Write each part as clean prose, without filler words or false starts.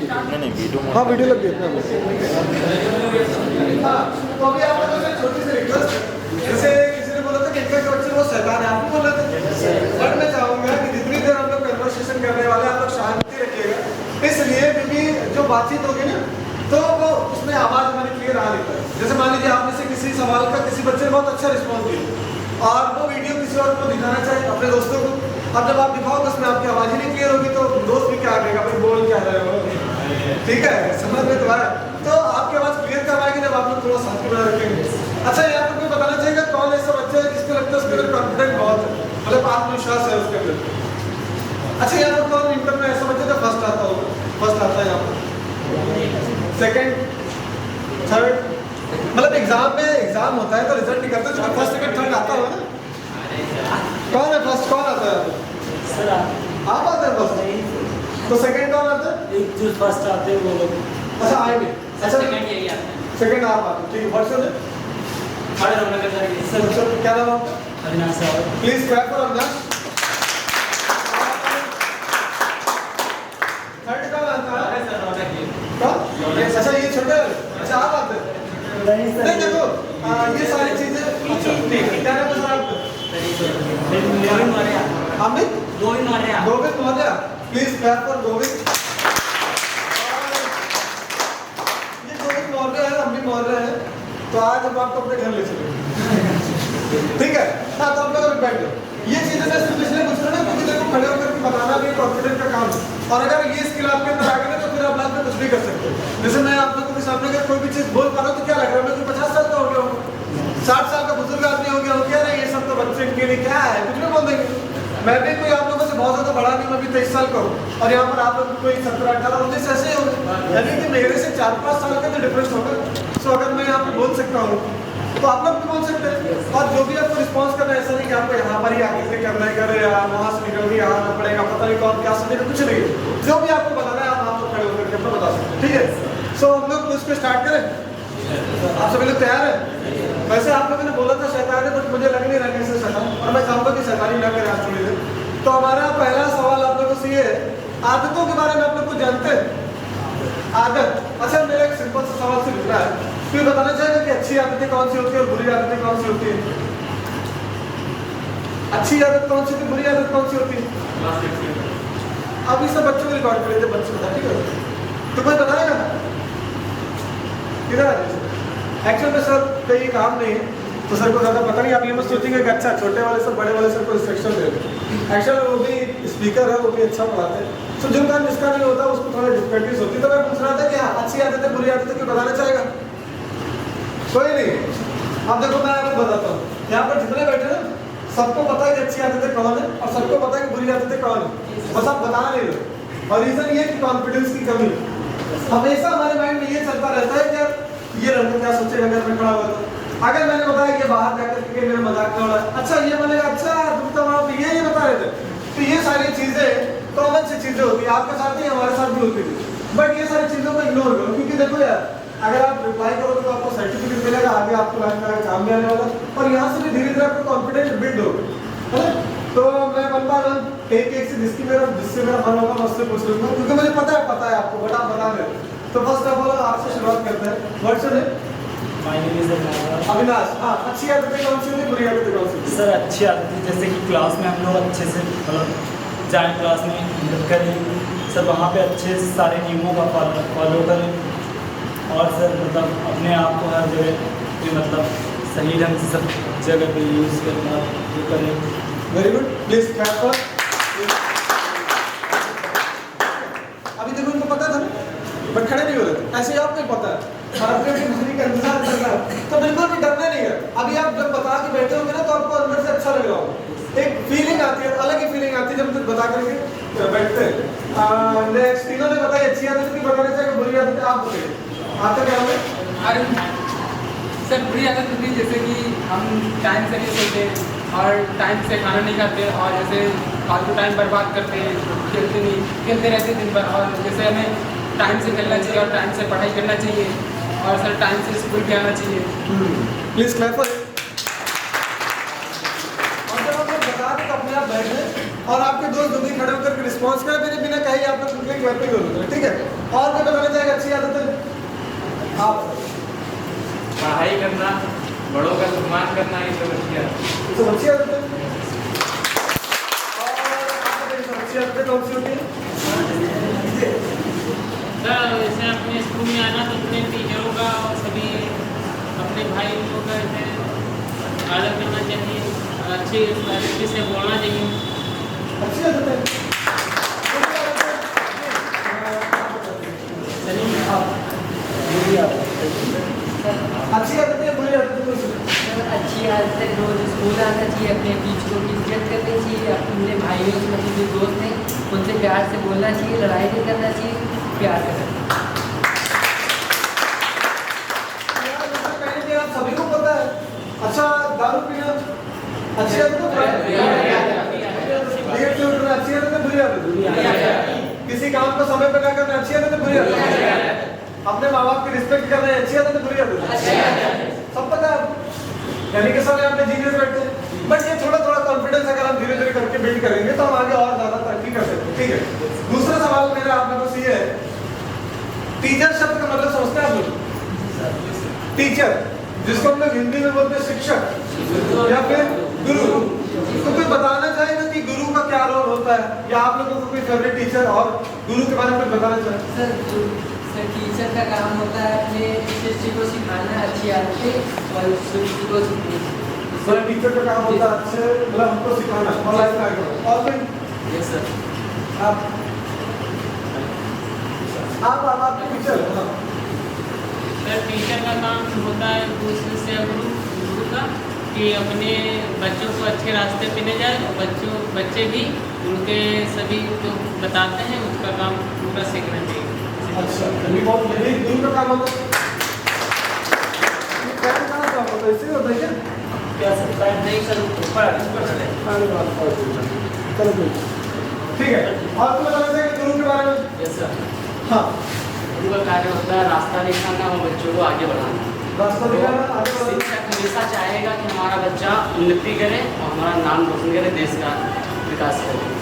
नहीं वीडियो हाँ वीडियो लग गई इतना हाँ तो अभी आप लोगों से छोटी सी रिक्वेस्ट जैसे किसी ने बोला था कि इनका बच्चे वो शैतान है, आप भी बोल रहे थे, बट मैं चाहूंगा कि जितनी देर हम लोग कन्वर्सेशन करने वाले हैं आप लोग शांति रखिएगा, इसलिए क्योंकि जो बातचीत होगी ना तो वो उसमें आवाज हमारी क्लियर आ रही है। जैसे मान लीजिए आपने से किसी सवाल का किसी बच्चे ने बहुत अच्छा रिस्पॉन्स दिया और वो वीडियो किसी और को दिखाना चाहिए अपने दोस्तों को, अब जब आप दिखाओ तो उसमें आपकी आवाज ही नहीं क्लियर होगी तो दोस्त भी क्या करेगा भाई बोल क्या रहे हो, ठीक है समझ में तो आया। तो आपकी आवाज क्लियर कब आएगी जब आप लोग थोड़ा शांति बना रखेंगे। अच्छा यहाँ पर कोई बताना चाहिए कौन ऐसा बच्चा है जिसको लगता है उसके अंदर कॉन्फिडेंट बहुत है, मतलब आत्मविश्वास है उसके अंदर। अच्छा यहाँ पर कौन इंटर में ऐसा बच्चा जो फर्स्ट आता होगा, फर्स्ट आता है यहाँ पर, सेकंड थर्ड, मतलब एग्जाम में एग्जाम होता है तो रिजल्ट निकलता है तो फर्स्ट सेकंड थर्ड आता होगा ना, कौन है फर्स्ट, कौन आता है सर? आप आते हैं फर्स्ट, तो सेकंड कौन आता है? एक जो फर्स्ट आते हैं वो लोग। अच्छा आएंगे, अच्छा सेकंड यही आता है। सेकंड आप आते हैं, ठीक है। What's your name? खड़े रौनक सर सर क्या नाम आपका? अविनाश साहब। Please clap for Avinash. Third कौन आता है? सर रौनक जी। कौन? अच्छा ये छोटे वाले, अच्छा आप आते हैं? नहीं सर, नहीं देखो ये सारी चीजें ठीक है, क्या नाम है सर आपका? Govind Maurya. Amit Govind Maurya. Govind Maurya, please clap for Govind. ये गोविंद मौर्य है, हम भी मौर्य है, तो आज हम आपको अपने घर ले चलेंगे, ठीक है? हाँ तो आप लोग अभी बैठ जाओ। ये चीजें मैं सिर्फ इसलिए पूछ रहा हूँ क्योंकि देखो खड़े होकर बताना भी कॉन्फिडेंट का काम है, और अगर ये स्किल आपके अंदर आ गई ना तो फिर आप लाइफ में कुछ भी कर सकते हो। जैसे मैं आप लोगों के सामने अगर कोई भी चीज बोल पा रहा हूँ तो क्या लग रहा है, मैं 50 साल का हो गया हूँ, 60 साल का बुजुर्ग आदमी हो गया हूँ, क्या रहे ये सब तो बच्चे इनके लिए क्या है, कुछ भी बोल देंगे। मैं भी कोई आप लोगों से बहुत ज्यादा बड़ा नहीं, मैं भी 23 साल का हूँ और यहाँ पर आप लोग कोई 17, 18, 19 ऐसे ही होंगे, यानी कि मेरे से 4-5 साल का तो डिफरेंस होगा। सो अगर मैं यहाँ पर बोल सकता हूँ तो आप लोग भी बोल सकते हैं, और जो भी आपको रिस्पॉन्स करना है ऐसा नहीं कि आपको यहाँ पर ही आगे से करना है, करे वहाँ से निकल के यहाँ आना पड़ेगा, पता नहीं कौन क्या समझेगा, कुछ नहीं। जो भी आपको बताना है आप लोग खड़े होकर के अपना बता सकते हैं, ठीक है? सो हम लोग कुछ पे स्टार्ट करें, आप सभी लोग तैयार हैं? वैसे आप लोगों ने बोला था शैतान है, बट मुझे लग नहीं रहा कि इससे शैतान, और मैं चाहूँगा कि शैतानी ना करें आज थोड़ी देर। तो हमारा पहला सवाल आप लोगों से ये है, आदतों के बारे में आप लोग कुछ जानते हैं? आदत, अच्छा मेरा एक सिंपल सा सवाल से निकला है, फिर बताना चाहेगा कि अच्छी आदतें कौन सी होती है और बुरी आदतें कौन सी होती है? अच्छी आदत कौन सी होती है, बुरी आदत कौन सी होती है? अब इस सब बच्चों को रिकॉर्ड कर लेते बच्चे बता, ठीक है? तो कोई बताएगा किधर आ जाए? एक्चुअल में सर का ये काम नहीं है तो सर को ज़्यादा पता नहीं, आप ये मत सोचेंगे कि अच्छा छोटे वाले सब बड़े वाले सर को इंस्ट्रक्शन दे रहे। एक्चुअल वो भी स्पीकर है, वो भी अच्छा पढ़ाते हैं, तो जो काम जिसका नहीं होता उसको थोड़ा डिफिकल्टीज होती है। तो मैं पूछ रहा था कि हाँ अच्छी आदतें बुरी आदतें क्यों बताना चाहेगा? कोई नहीं। अब देखो मैं आपको बताता हूँ, यहाँ पर जितने बैठे हैं सबको पता है कि अच्छी आदतें कौन है और सबको पता है कि बुरी आदतें कौन है, बस आप बता नहीं रहे। और रीजन ये कि कॉन्फिडेंस की कमी है। हमेशा हमारे माइंड में ये चलता रहता है कि ये लड़का क्या सोचेगा अगर मैं खड़ा हुआ तो, अगर मैंने बताया कि बाहर जाकर के मेरा मजाक न उड़ा, अच्छा ये बोलेगा अच्छा तुम तो वहाँ पे ये बता रहे थे। तो ये सारी चीजें कॉमन सी चीजें होती है, आपके साथ ही हमारे साथ भी होती है, बट ये सारी चीजों को इग्नोर करो, क्योंकि देखो यार अगर आप रिप्लाई करोगे तो आपको सर्टिफिकेट मिलेगा, आगे आपको लाइफ में काम भी आने वाला, और यहाँ से भी धीरे धीरे आपको कॉन्फिडेंस बिल्ड होगा, है ना? तो मैं वन बाय वन एक से जिससे मेरा मन होगा मैं उससे पूछ लूंगा, क्योंकि मुझे पता है आपको, बट आप बता रहे। तो फर्स्ट ऑफ ऑल आपसे शुरुआत करते हैं। What's your name? My name is Avinash. हाँ अच्छी आदतें कौन सी होती है, बुरी आदतें कौन सी होती है? सर अच्छी आदतें जैसे कि क्लास में हम लोग अच्छे से मतलब जाए, क्लास में मदद करें सर, वहाँ पे अच्छे से सारे नियमों का फॉलो करें, और सर मतलब अपने आप को हर जगह पे मतलब सही ढंग से सब जगह पे यूज़ करना वो करें। Very good, please clap for. अभी देखो इनको पता था ना, बट खड़े नहीं हो रहे थे, ऐसे ही आपको पता है और आपके दूसरी का इंतजार कर रहा है, तो बिल्कुल भी डरना नहीं है। अभी आप जब बता के बैठे होंगे ना तो आपको अंदर से अच्छा लग रहा होगा, एक फीलिंग आती है, अलग ही फीलिंग आती है जब बता करके बैठते हैं। नेक्स्ट तीनों ने बताई अच्छी आदत की, बताना चाहिए बुरी आदत आप बताइए, आपका क्या है? और सर बुरी आदत होती है जैसे कि हम टाइम से नहीं सोते और टाइम से खाना नहीं खाते, और जैसे फालतू टाइम बर्बाद करते हैं, खेलते रहते हैं दिन भर, और जैसे हमें टाइम से खेलना चाहिए और टाइम से पढ़ाई करना चाहिए, और सर टाइम से स्कूल भी आना चाहिए। Please clap for. और जब आप लोग बता दें तो अपने आप बैठ और आपके दोस्त जो भी खड़े होकर रिस्पॉन्स करें मेरे बिना कहे आप लोग क्लिक वेब पे करोगे, ठीक है। और कोई बताना चाहेगा अच्छी आदत है? आप पढ़ाई करना, बड़ों का सम्मान करना, ये सब अच्छी आदत है। ये सब अच्छी आदत है। और आप बताइए अच्छी आदतें कौन सी होती है? सर जैसे अपने स्कूल में आना तो अपने टीचरों का और सभी अपने भाई लोगों का ऐसे आदर करना चाहिए, अच्छी से बोलना चाहिए। अच्छी आदत है। अच्छी आदत है, बुरी आदत है? अच्छी आदत है, रोज स्कूल आना चाहिए, अपने टीचरों की इज्जत करनी चाहिए, अपने भाइयों से मतलब जो दोस्त हैं उनसे प्यार से बोलना चाहिए, लड़ाई नहीं करना चाहिए, प्यार करना चाहिए। आप सभी को पता है। अच्छा, दारू पीना अच्छी आदत है? अच्छी आदत है, बुरी आदत है? किसी काम को समय पर ना करना अच्छी आदत है, बुरी आदत है? अपने माँ बाप की रिस्पेक्ट करना है अच्छी आदत है, बुरी आदत है? सब पता है। यानी कि सब यहाँ पे जीनियस बैठे हैं, बट ये थोड़ा थोड़ा कॉन्फिडेंस अगर हम धीरे धीरे करके बिल्ड करेंगे तो हम आगे और ज्यादा तरक्की कर सकते हैं, ठीक है। दूसरा सवाल मेरा आप लोगों से ये है, टीचर शब्द का मतलब समझते हैं आप लोग? टीचर जिसको हम लोग हिंदी में बोलते हैं शिक्षक या फिर गुरु, तो कोई बताना चाहेगा कि गुरु का क्या रोल होता है, या आप लोगों को कोई फेवरेट टीचर और गुरु के बारे में कुछ बताना चाहें? सर टीचर का काम होता है अपने शिष्य को सिखाना अच्छी आदतें और शिष्य को सर टीचर का काम होता है अच्छे मतलब हमको सिखाना और लाइफ में आगे बढ़ना। और कोई? Yes sir. आप टीचर हाँ। सर टीचर का काम होता है दूसरे से गुरु का कि अपने बच्चों को अच्छे रास्ते पे ले जाए और बच्चे भी उनके सभी जो बताते हैं उसका काम पूरा सीखना चाहिए। अच्छा, ये बहुत यही गुरु का काम होता है। काम कहाँ काम होता है? इससे होता है क्या? क्या सकता है? नहीं सर, ऊपर चलो ठीक है। और तुम्हें बताना चाहिए गुरु के बारे में? Yes sir. हाँ, गुरु का कार्य होता है रास्ता दिखाना और बच्चों को आगे बढ़ाना। रास्ता दिखाना, आगे बढ़ाना। शिक्षक हमेशा चाहेगा कि हमारा बच्चा उन्नति करे और हमारा नाम रोशन करे, देश का विकास करे।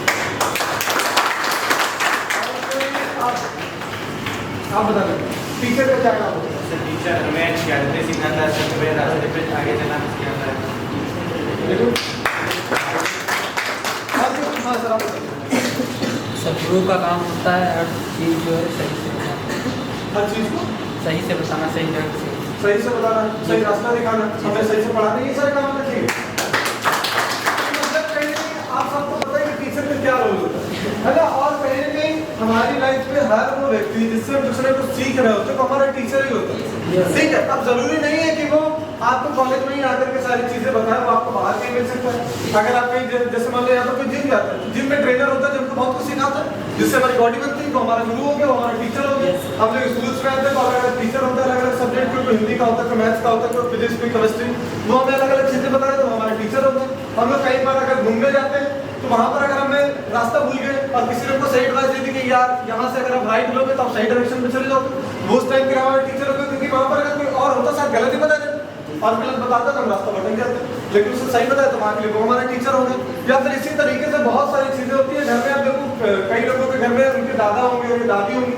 आप बता दें टीचर का क्या काम होता है? सर टीचर हमें अच्छी आदतें सिखाता है, सत्य रास्ते पे आगे चलना सिखाता है। देखो हाँ सर, आप बताइए। सब गुरु का काम होता है हर चीज़ जो है सही से बताना, हर चीज को सही से बताना, सही ढंग से सही से बताना, सही रास्ता दिखाना, हमें सही से पढ़ाना, ये सारे काम होना चाहिए। मतलब कहीं ना कहीं आप सबको पता है कि टीचर का क्या रोल होता है ना। और कहीं ना कहीं हमारी लाइफ में हर वो व्यक्ति जिससे हम दूसरे को सीख रहे होते हैं तो हमारा टीचर ही होता है, ठीक है। अब जरूरी नहीं है कि वो आपको कॉलेज में ही आकर के सारी चीजें बताए, वो आपको बाहर कहीं मिल सकता है। अगर आप कहीं जैसे मान लो यहाँ पर कोई जिम जाता है तो जिम में ट्रेनर होता है जो हमको बहुत कुछ सिखाता है, जिससे हमारी बॉडी बनती है, तो हमारा गुरु हो गया, वो हमारा टीचर हो गया। हम लोग स्कूल्स में आते हैं तो अलग अलग टीचर होता है, अलग अलग सब्जेक्ट कोई हिंदी का होता है, कोई मैथ्स का होता है, कोई फिजिक्स, कोई केमिस्ट्री, वो हमें अलग अलग चीजें बताए तो हमारे टीचर होते हैं। हम लोग कई बार अगर घूमने जाते हैं तो वहां पर अगर हमें रास्ता भूल गए और किसी ने हमको सही एडवाइस दे दी कि यार यहाँ से अगर आप राइट लोगे तो आप सही डायरेक्शन में चले जाओगे, वो उस टाइम के हमारे टीचर होते, क्योंकि वहां पर अगर कोई और होता शायद गलत ही बता देते और गलत बताता तो हम रास्ता भटक जाते, लेकिन उससे सही बताया तो वहाँ के लिए वो हमारे टीचर होंगे। या फिर इसी तरीके से बहुत सारी चीजें होती है घर में। आप देखो कई लोगों के घर में उनके दादा होंगे, उनकी दादी होंगी,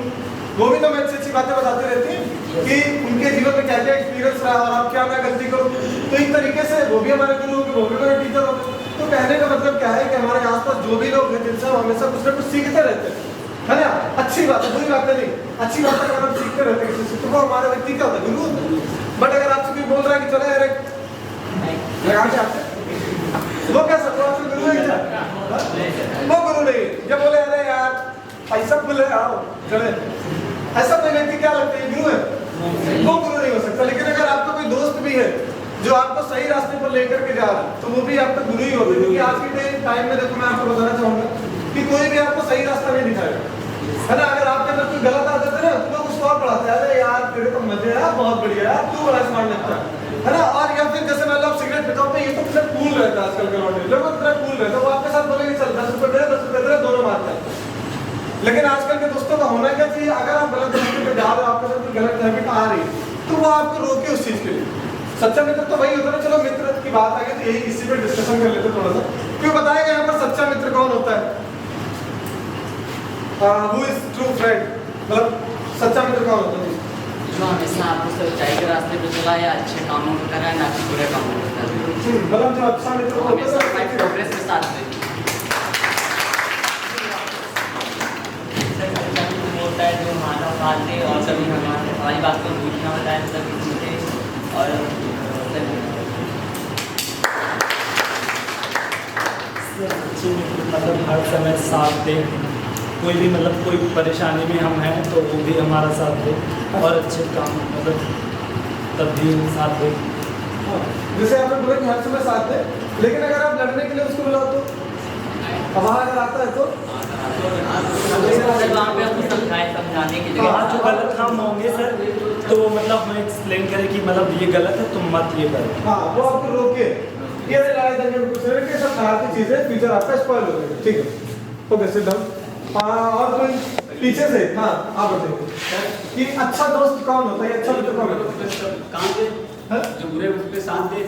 वो भी तो हमें अच्छी अच्छी बातें बताते रहती हैं कि उनके जीवन में क्या क्या एक्सपीरियंस रहा और आप क्या क्या गलती करो, तो एक तरीके से वो भी हमारे गुरु होंगे, वो भी हमारे टीचर होंगे। तो कहने का मतलब क्या है कि हमारे आसपास जो भी लोग हैं जिनसे हम हमेशा कुछ ना कुछ सीखते रहते हैं, है ना। अच्छी बात है, बुरी बात नहीं, अच्छी बात है। अगर हम सीखते रहते हैं किसी से तो वो हमारे व्यक्ति क्या होता है, गुरु होता है। बट अगर आपसे कोई बोल रहा है कि चलो यार लगा के आते, वो क्या सब आपसे गुरु है क्या? वो गुरु नहीं। जब बोले अरे यार पैसा बोले आओ चले, ऐसा कोई व्यक्ति क्या लगता है गुरु है? वो गुरु नहीं हो सकता। लेकिन अगर आपका कोई दोस्त भी है जो आपको सही रास्ते पर लेकर के जा रहा है तो वो भी आपका गुरु ही होता है। क्योंकि आज के टाइम में देखो मैं आपको बताना चाहूंगा कि कोई भी आपको सही रास्ता नहीं दिखाएगा, है ना। अगर आपके अंदर कोई गलत आदत है ना तो लोग उसको और बढ़ाते हैं, अरे यार तेरे तो मजे है, बहुत बढ़िया है, तू बड़ा स्मार्ट लगता है ना। और या फिर जैसे मान लो आप सिगरेट पीते हो तो ये तो कितना कूल रहता है आजकल के लौटे लोग, इतना कूल रहता है, वो आपके साथ बोलेंगे चल 10 रुपए दे 10 रुपए दे, दोनों मारते हैं। लेकिन आजकल के दोस्तों का होना क्या चाहिए, अगर आप गलत रास्ते पे जा रहे हो, आपके साथ कोई गलत हैबिट आ रही है तो वो आपको रोके उस चीज के लिए, सच्चा मित्र तो वही होता है। चलो मित्र की बात आ गई तो यही इसी पे डिस्कशन कर लेते थोड़ा सा। क्यों बताएगा यहाँ पर सच्चा मित्र कौन होता है? हु इज ट्रू फ्रेंड, मतलब सच्चा मित्र कौन होता है? जो हमेशा आपको सच्चाई के रास्ते पे चलाए या अच्छे कामों को कराए, ना कि बुरे कामों को कराए। मतलब जो अच्छा मित्र होता हमेशा है हमारी प्रोग्रेस के साथ दे। होता है जो हमारा साथ दे और सभी हमारी बात को झूठ ना बताए, सभी चीज़ें और अच्छी मतलब हर समय साथ दे, कोई भी मतलब कोई परेशानी में हम हैं तो वो भी हमारा साथ दे और अच्छे काम मतलब तब भी साथ दे। जैसे आपने बोला कि हर समय साथ दे, लेकिन अगर आप लड़ने के लिए उसको बुलाओ तो वहाँ अगर आता है तो वहाँ पे हमको समझाने के लिए वहाँ जो गलत काम होंगे सर तो मतलब हमें एक्सप्लेन करें कि मतलब ये गलत है, तुम मत ये करो। हाँ, वो आपको रोके ये लड़ाई झगड़े कुछ नहीं कि सब बाहर की चीजें फ्यूचर आपका स्पॉइल हो जाएगा। ठीक है, ओके सिट डाउन। और कोई पीछे से? हाँ, आप बताइए कि अच्छा दोस्त कौन होता है, अच्छा मित्र कौन होता है? जो बुरे वक्त पे साथ दे।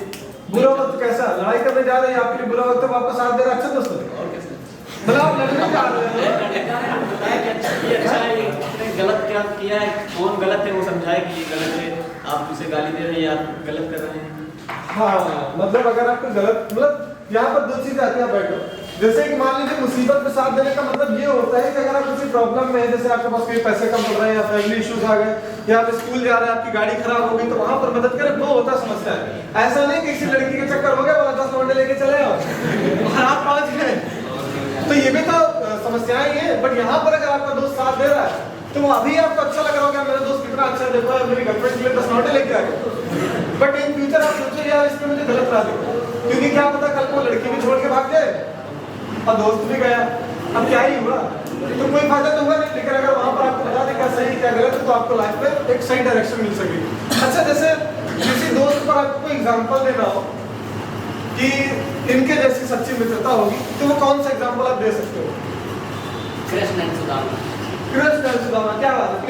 बुरा वक्त कैसा? लड़ाई करने जा रहे हैं आपके लिए बुरा वक्त है, आपका साथ दे रहा है, अच्छा दोस्त है। और कैसे मतलब आप लड़ने जा रहे हैं, बताया कि अच्छा है, इसने गलत क्या किया है, कौन गलत है वो समझाए कि ये गलत है, आप उसे गाली दे रहे हैं या आप गलत कर रहे हैं। हाँ, मतलब अगर आपको गलत, मतलब यहाँ पर दो चीजें आती हैं, आप बैठो। जैसे कि मान लीजिए मुसीबत में साथ देने का मतलब ये होता है कि अगर आप किसी प्रॉब्लम में है, जैसे आपके पास कोई पैसे कम पड़ रहे हैं या फैमिली इश्यूज आ गए या आप स्कूल जा रहे हैं, आपकी गाड़ी खराब हो गई, तो वहां पर मदद करें, वो होता है समस्या है। ऐसा नहीं कि किसी लड़की के चक्कर हो गया, बोला 10 लौंडे लेके चले आओ और आप पहुंच गए, तो ये भी तो समस्याएं ही है। बट यहाँ पर अगर आपका दोस्त साथ दे रहा है तो वो अभी आपको अच्छा लग रहा होगा, मेरा दोस्त कितना अच्छा है, देखो मेरी गर्लफ्रेंड के लिए 10 लौंडे लेके आ गए। बट इन फ्यूचर आप सोचो यार इसमें मुझे गलत राह देखो, क्योंकि क्या पता कल को लड़की भी छोड़ के भाग जाए और दोस्त भी गया, अब क्या ही हुआ, तो कोई फायदा तो हुआ नहीं। लेकिन अगर वहां पर आपको बता दें क्या सही क्या गलत है तो आपको लाइफ में एक सही डायरेक्शन मिल सकेगी। अच्छा, जैसे किसी दोस्त पर आपको कोई एग्जांपल देना हो कि इनके जैसी सच्ची मित्रता होगी, तो वो कौन सा एग्जांपल आप दे सकते हो? कृष्ण एंड सुदामा। कृष्ण एंड सुदामा, क्या बात है।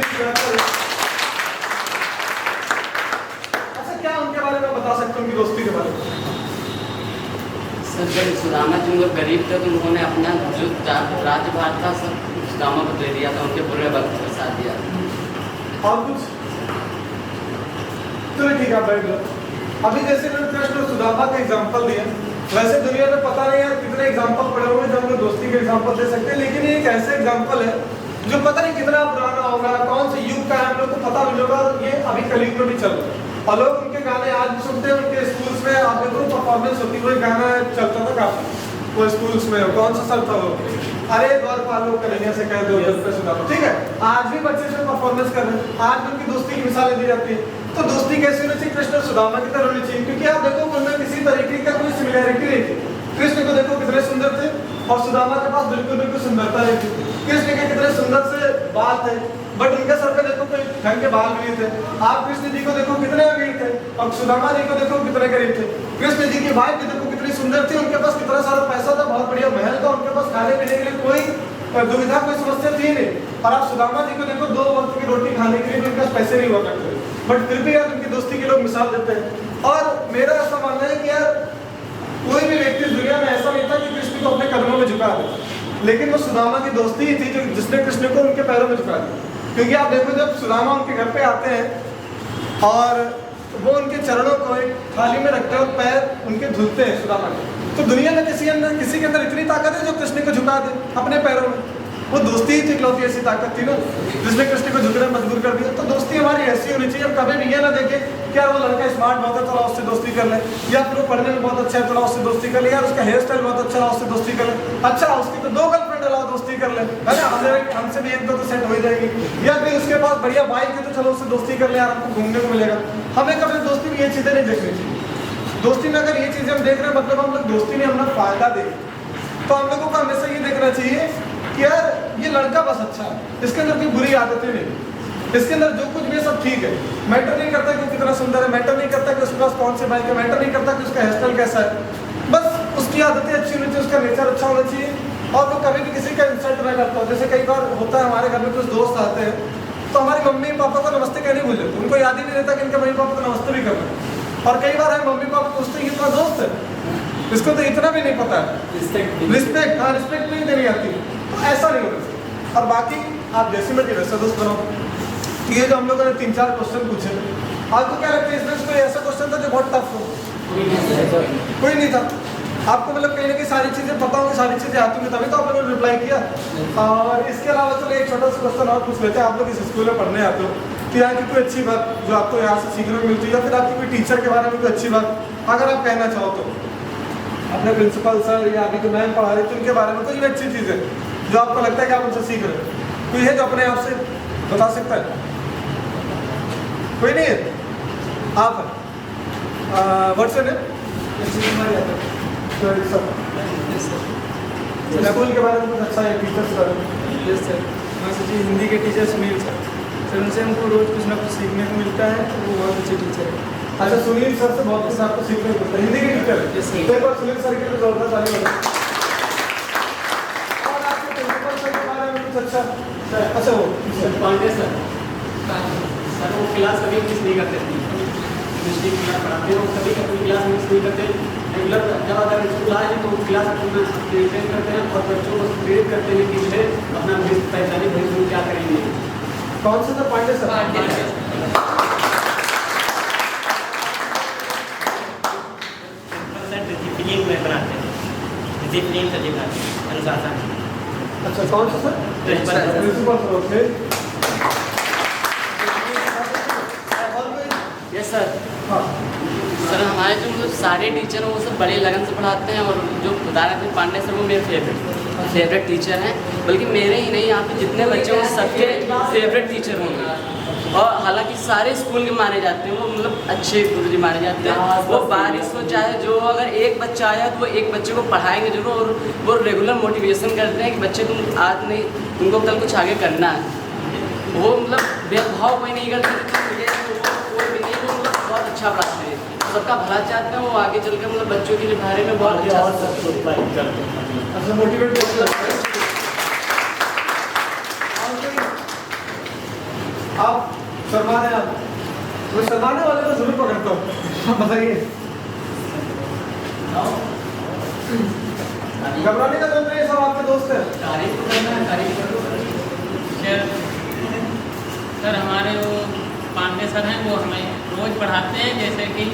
अच्छा, क्या उनके बारे में बता सकते हो, उनकी दोस्ती के बारे में? जब सुदामा जी लोग गरीब थे तो उन्होंने अपना जो राज्यभार था सब सुदामा को दे दिया था, उनके बुरे वक्त में साथ दिया। और कुछ? चलो ठीक है, बैठ जाओ। अभी जैसे मैंने कृष्ण और सुदामा का एग्जांपल दिया, वैसे दुनिया में पता नहीं यार कितने एग्जांपल पड़े हुए हैं जो हम लोग दोस्ती के एग्जांपल दे सकते हैं, लेकिन ये एक ऐसा एग्जांपल है जो पता नहीं कितना पुराना होगा, कौन से युग का है, हम लोग को पता नहीं होगा। ये अभी कलयुग में भी चल रहा है और लोग उनके गाने आज भी सुनते हैं। उनके स्कूल्स में आप देखो परफॉर्मेंस होती है, गाना चलता था काफी, वो स्कूल्स में कौन सा सर था वो, अरे द्वार पालो कन्हैया से कह दो जल पे सुदामा, ठीक है, आज भी बच्चे इसमें परफॉर्मेंस कर रहे हैं, आज भी उनकी दोस्ती की मिसालें दी जाती है। तो दोस्ती कैसी होनी चाहिए? कृष्ण और सुदामा की तरह होनी चाहिए, क्योंकि आप देखो उनमें किसी तरीके का कोई सिमिलैरिटी नहीं थी। कृष्ण को देखो कितने सुंदर थे और सुदामा के पास बिल्कुल सुंदरता नहीं थी। कृष्ण के कितने सुंदर से बाल थे, बट उनके सर पे देखो कोई ढंग के बाल भी नहीं थे। आप कृष्ण जी को देखो कितने अमीर थे और सुदामा जी को देखो कितने गरीब थे। कृष्ण जी की वाइफ भी देखो कितनी सुंदर थी, उनके पास कितना सारा पैसा था, बहुत बढ़िया महल था, उनके पास खाने पीने के लिए कोई दुविधा कोई समस्या थी नहीं। और आप सुदामा जी को देखो 2 वक्त की रोटी खाने के लिए भी उनके पास पैसे नहीं हुआ करते, बट फिर भी यार उनकी दोस्ती के लोग मिसाल देते हैं। और मेरा ऐसा मानना है कि यार कोई भी व्यक्ति दुनिया में ऐसा नहीं था कि कृष्ण को अपने कदमों में झुका दे, लेकिन वो सुदामा की दोस्ती ही थी जो जिसने कृष्ण को उनके पैरों में झुका दिया। क्योंकि आप देखो जब सुदामा उनके घर पे आते हैं और वो उनके चरणों को एक थाली में रखते हैं और पैर उनके धुलते हैं सुदामा के, तो दुनिया में किसी के अंदर इतनी ताकत है जो कृष्ण को झुका दे अपने पैरों में। वो दोस्ती ही थी इकलौती ऐसी ताकत थी ना जिसने कृष्ण को झुकने मजबूर कर दिया। तो दोस्ती हमारी ऐसी होनी चाहिए, हम कभी भी ये ना देखें कि यार वो लड़का स्मार्ट बहुत है थोड़ा उससे दोस्ती कर ले, या फिर वो पढ़ने में बहुत अच्छा है थोड़ा उससे दोस्ती कर ले, यार उसका हेयर स्टाइल बहुत अच्छा है उससे दोस्ती कर ले, अच्छा उसकी तो 2 गर्लफ्रेंड अलावा दोस्ती कर ले, है ना, हमसे भी 1-2 तो सेट हो ही जाएगी, या फिर उसके पास बढ़िया बाइक है तो चलो उससे दोस्ती कर ले यार हमको घूमने को मिलेगा। हमें कभी दोस्ती में ये चीजें नहीं देखनी चाहिए। दोस्ती में अगर ये चीजें हम देख रहे हैं मतलब हम लोग दोस्ती में अपना फायदा दें, तो हम लोगों को हमेशा ये देखना चाहिए कि यार ये लड़का बस अच्छा है, इसके अंदर कोई बुरी आदतें नहीं, इसके अंदर जो कुछ भी सब ठीक है। मैटर नहीं करता कि वो कितना सुंदर है, मैटर नहीं करता कि उसके पास कौन से बाइक है, मैटर नहीं करता कि उसका हेयर स्टाइल कैसा है, बस उसकी आदतें अच्छी होनी चाहिए, उसका नेचर अच्छा होना चाहिए और वो कभी भी किसी का इंसल्ट ना करता हो। जैसे कई बार होता है हमारे घर में कुछ दोस्त आते हैं तो हमारी मम्मी पापा को नमस्ते कहने भूल जाते, उनको याद ही नहीं रहता कि इनके मम्मी पापा को नमस्ते भी करना है। और कई बार है मम्मी पापा पूछते हैं कि तुम्हारा दोस्त है, इसको तो इतना भी नहीं पता है, रिस्पेक्ट, हाँ रिस्पेक्ट नहीं देनी आती, तो ऐसा नहीं होता। और बाकी आप जैसे मर्जी वैसा दोस्त बनाओ। ये जो हम लोगों ने 3-4 क्वेश्चन पूछे, आपको क्या लगता है इसमें कोई ऐसा क्वेश्चन था जो बहुत टफ हो? कोई नहीं था। आपको मतलब कहीं ना कहीं सारी चीज़ें पता होंगी, सारी चीज़ें आती होंगी, तभी तो आप लोगों ने रिप्लाई किया। और इसके अलावा चलो एक छोटा सा क्वेश्चन और पूछ लेते हैं। आप लोग इस स्कूल में पढ़ने आते हो तो यहाँ की कोई अच्छी बात जो आपको यहाँ से सीखने को मिलती है, या फिर आपकी कोई टीचर के बारे में कोई अच्छी बात अगर आप कहना चाहो तो, अपने प्रिंसिपल सर या अभी जो मैम पढ़ा रहे थे उनके बारे में कोई भी अच्छी चीज़ है जो आपको लगता है कि आप उनसे सीख रहे हो, कोई है जो अपने आप से बता सकता है? कोई नहीं है? आप व्हाट्स योर नेम? स्कूल के बारे में कुछ अच्छा है, टीचर्स का? यस सर, मास्टर जी हिंदी के टीचर सुनील सर, उनसे हमको रोज़ कुछ ना कुछ सीखने को मिलता है, वो बहुत अच्छे टीचर है। अच्छा, सुनील सर से बहुत कुछ आपको सीखने को मिलता है, हिंदी के टीचर है। तो एक बार सुनील सर के लिए जोरदार ताली बजाओ। और आपके प्रिंसिपल सर के बारे में कुछ अच्छा वो पांडे सर, सर वो क्लास कभी मिस नहीं करते थे, हिस्ट्री की क्लास पढ़ाते हैं, वो कभी अपनी क्लास मिस नहीं करते। रेगुलर जब अगर स्कूल आए तो क्लास अपना अटेंड करते हैं और बच्चों को प्रेरित करते हैं कि मुझे अपना पहचाने भविष्य में क्या करेंगे। कौन से सर? पांडे सर। डिसिप्लिन में बनाते हैं, डिसिप्लिन से बनाते हैं, अनुशासन। अच्छा, कौन सा sir? Principal sir. Okay. Yes sir. हाँ सर हमारे जो मतलब सारे टीचर हैं वो सब बड़े लगन से पढ़ाते हैं, और जो उदाहरण पांडे सर वो मेरे फेवरेट टीचर हैं, बल्कि मेरे ही नहीं यहाँ पे जितने बच्चे हैं सबके फेवरेट टीचर होंगे। और हालांकि सारे स्कूल के माने जाते हैं, वो मतलब अच्छे गुरुजी माने जाते हैं। वो बारिश हो चाहे जो, अगर एक बच्चा आया तो वो एक बच्चे को पढ़ाएंगे जरूर, और वो रेगुलर मोटिवेशन करते हैं कि बच्चे तुम आज नहीं, तुमको कल कुछ आगे करना है। वो मतलब भेदभाव कोई नहीं करते, कोई भी नहीं, वो मतलब बहुत अच्छा पढ़ाते हैं, सबका भला चाहते हैं। वो आगे चल के मतलब बच्चों के बारे में बहुत अच्छा करते हैं। अच्छा, मोटिवेट करते हैं। आप शर्मा रहे, आप वो शर्माने वाले तो जरूर पकड़ता हूँ, बताइए। घबराने का जरूरत नहीं, सब आपके दोस्त हैं। सर हमारे वो पांडे सर हैं, वो हमें रोज़ पढ़ाते हैं, जैसे कि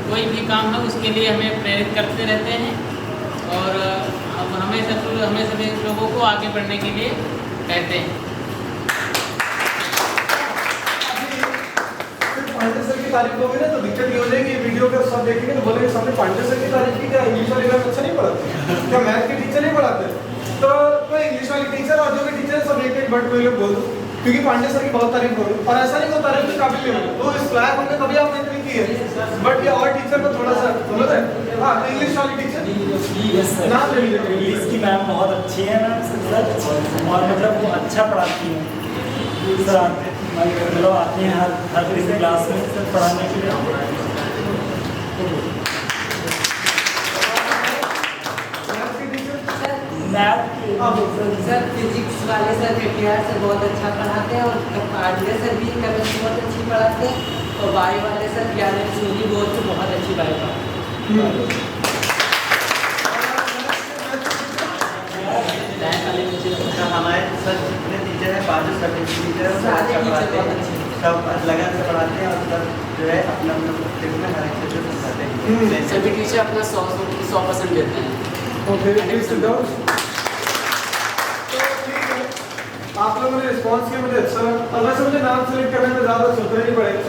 कोई भी काम है उसके लिए हमें प्रेरित करते रहते हैं, और अब हमें सभी लोगों को आगे बढ़ने के लिए कहते हैं। पांडे सर की तारीफ होगी ना तो दिक्कत ये हो जाएगी, वीडियो पे सब देखेंगे तो बोलेंगे सबने पांडे सर की तारीफ की, क्या इंग्लिश वाले मैम अच्छा नहीं पढ़ाते, क्या मैथ के टीचर नहीं पढ़ाते? तो कोई इंग्लिश वाली टीचर और जो भी टीचर सब एक वर्ड कोई लोग बोल दो, क्योंकि पांडे सर की बहुत तारीफ हो रही। और ऐसा नहीं होता तारीफ के काबिल नहीं हो, तो इस लायक हमने कभी आपने नहीं की है, बट ये और टीचर को थोड़ा सा समझ है। हाँ, इंग्लिश वाली टीचर नाम ले लीजिए। इंग्लिश की मैम बहुत अच्छी है मैम सर, और मतलब वो अच्छा पढ़ाती हैं सर, आते मतलब आते हैं हर किसी क्लास में सर पढ़ाने के लिए। सर फिजिक्स वाले सर कटिहार से बहुत अच्छा पढ़ाते हैं, और पांडे सर भी केमिस्ट्री बहुत अच्छी पढ़ाते हैं, और बायो वाले सर ज्ञान सोनी बहुत अच्छी बायो पढ़ाते हैं। हमारे सर जितने टीचर हैं, 5 सब्जेक्ट टीचर हैं, सारे टीचर बहुत हैं, अच्छे हैं, सब लगन से पढ़ाते हैं, और सब जो है अपना सब्जेक्ट में हर एक सब्जेक्ट पढ़ाते हैं। सभी टीचर अपना 100% देते हैं। Okay, please sit down. आप लोगों ने रिस्पॉन्स किया, मुझे अच्छा लगा। और वैसे मुझे नाम सेलेक्ट करने में ज़्यादा सोचना नहीं पड़ेगा,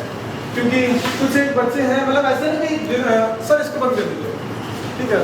क्योंकि कुछ एक बच्चे हैं, मतलब ऐसे नहीं कि सर इसको बंद कर दीजिए, ठीक है।